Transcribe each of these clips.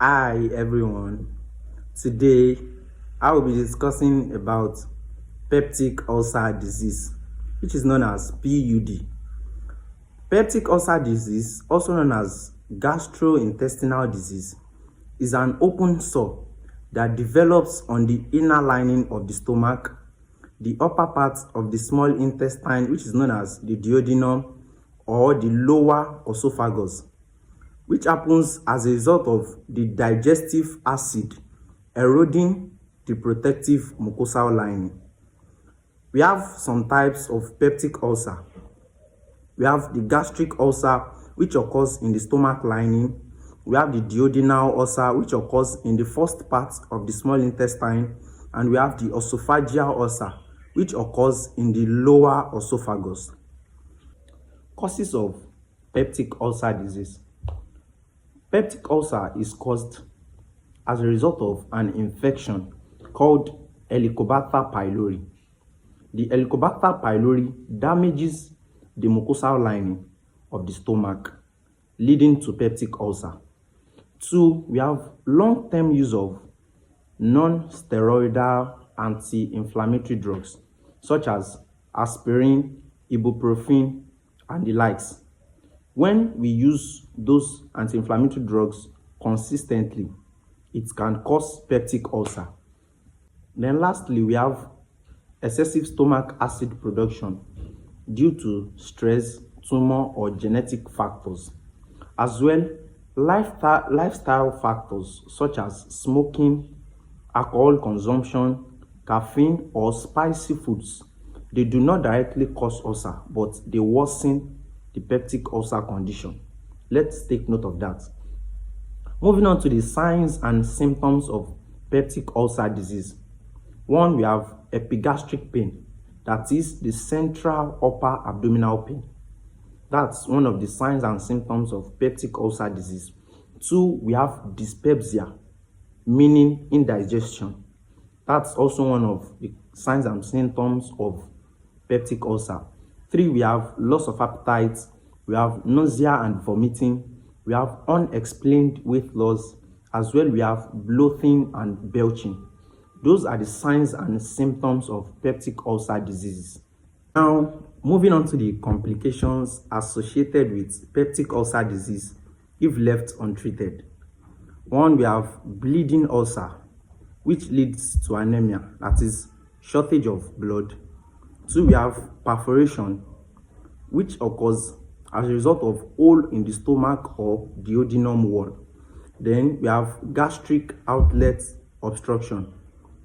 Hi everyone. Today I will be discussing about peptic ulcer disease, which is known as PUD. Peptic ulcer disease, also known as gastrointestinal disease, is an open sore that develops on the inner lining of the stomach, the upper part of the small intestine, which is known as the duodenum, or the lower oesophagus, which happens as a result of the digestive acid eroding the protective mucosal lining. We have some types of peptic ulcer. We have the gastric ulcer, which occurs in the stomach lining. We have the duodenal ulcer, which occurs in the first part of the small intestine. And we have the esophageal ulcer, which occurs in the lower esophagus. Causes of peptic ulcer disease. Peptic ulcer is caused as a result of an infection called Helicobacter pylori. The Helicobacter pylori damages the mucosal lining of the stomach, leading to peptic ulcer. 2, we have long-term use of non-steroidal anti-inflammatory drugs such as aspirin, ibuprofen, and the likes. When we use those anti-inflammatory drugs consistently, it can cause peptic ulcer. Then lastly, we have excessive stomach acid production due to stress, tumor, or genetic factors. As well, lifestyle factors such as smoking, alcohol consumption, caffeine, or spicy foods. They do not directly cause ulcer, but they worsen the peptic ulcer condition. Let's take note of that. Moving on to the signs and symptoms of peptic ulcer disease. 1, we have epigastric pain, that is the central upper abdominal pain. That's one of the signs and symptoms of peptic ulcer disease. 2, we have dyspepsia, meaning indigestion. That's also one of the signs and symptoms of peptic ulcer. 3, we have loss of appetite, we have nausea and vomiting, we have unexplained weight loss, as well we have bloating and belching. Those are the signs and symptoms of peptic ulcer disease. Now, moving on to the complications associated with peptic ulcer disease if left untreated. 1, we have bleeding ulcer, which leads to anemia, that is shortage of blood. 2, we have perforation, which occurs as a result of hole in the stomach or duodenum wall. Then we have gastric outlet obstruction,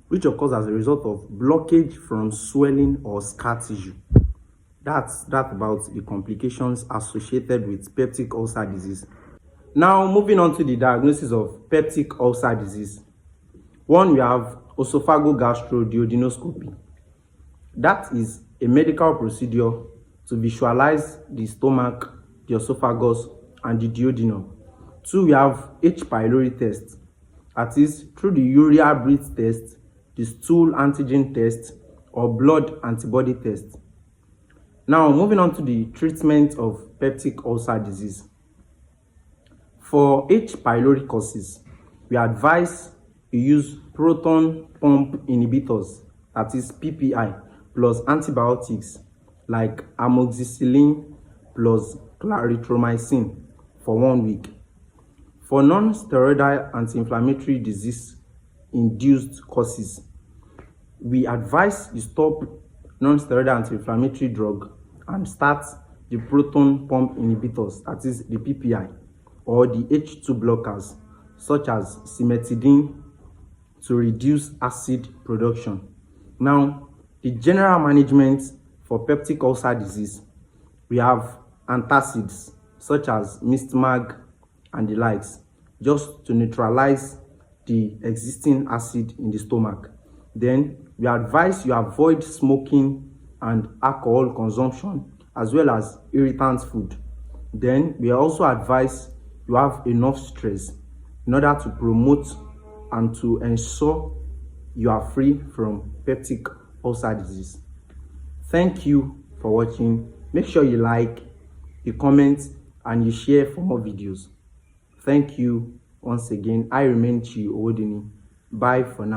which occurs as a result of blockage from swelling or scar tissue. That's about the complications associated with peptic ulcer disease. Now, moving on to the diagnosis of peptic ulcer disease. 1, we have esophagogastroduodenoscopy. That is a medical procedure to visualize the stomach, the esophagus, and the duodenum. 2, we have H. pylori test. That is through the urea breath test, the stool antigen test, or blood antibody test. Now, moving on to the treatment of peptic ulcer disease. For H. pylori causes, we advise you use proton pump inhibitors, that is PPI, plus antibiotics like amoxicillin plus clarithromycin for 1 week. For non-steroidal anti-inflammatory disease-induced causes, we advise you stop non-steroidal anti-inflammatory drug and start the proton pump inhibitors, that is the PPI, or the H2 blockers, such as cimetidine, to reduce acid production. Now, the general management for peptic ulcer disease, we have antacids such as Mistmag and the likes, just to neutralize the existing acid in the stomach. Then we advise you avoid smoking and alcohol consumption, as well as irritant food. Then we also advise you have enough stress in order to promote and to ensure you are free from peptic ulcer disease. Thank you for watching. Make sure you like, you comment, and you share for more videos. Thank you. Once again, I remain Chi Owodini. Bye for now.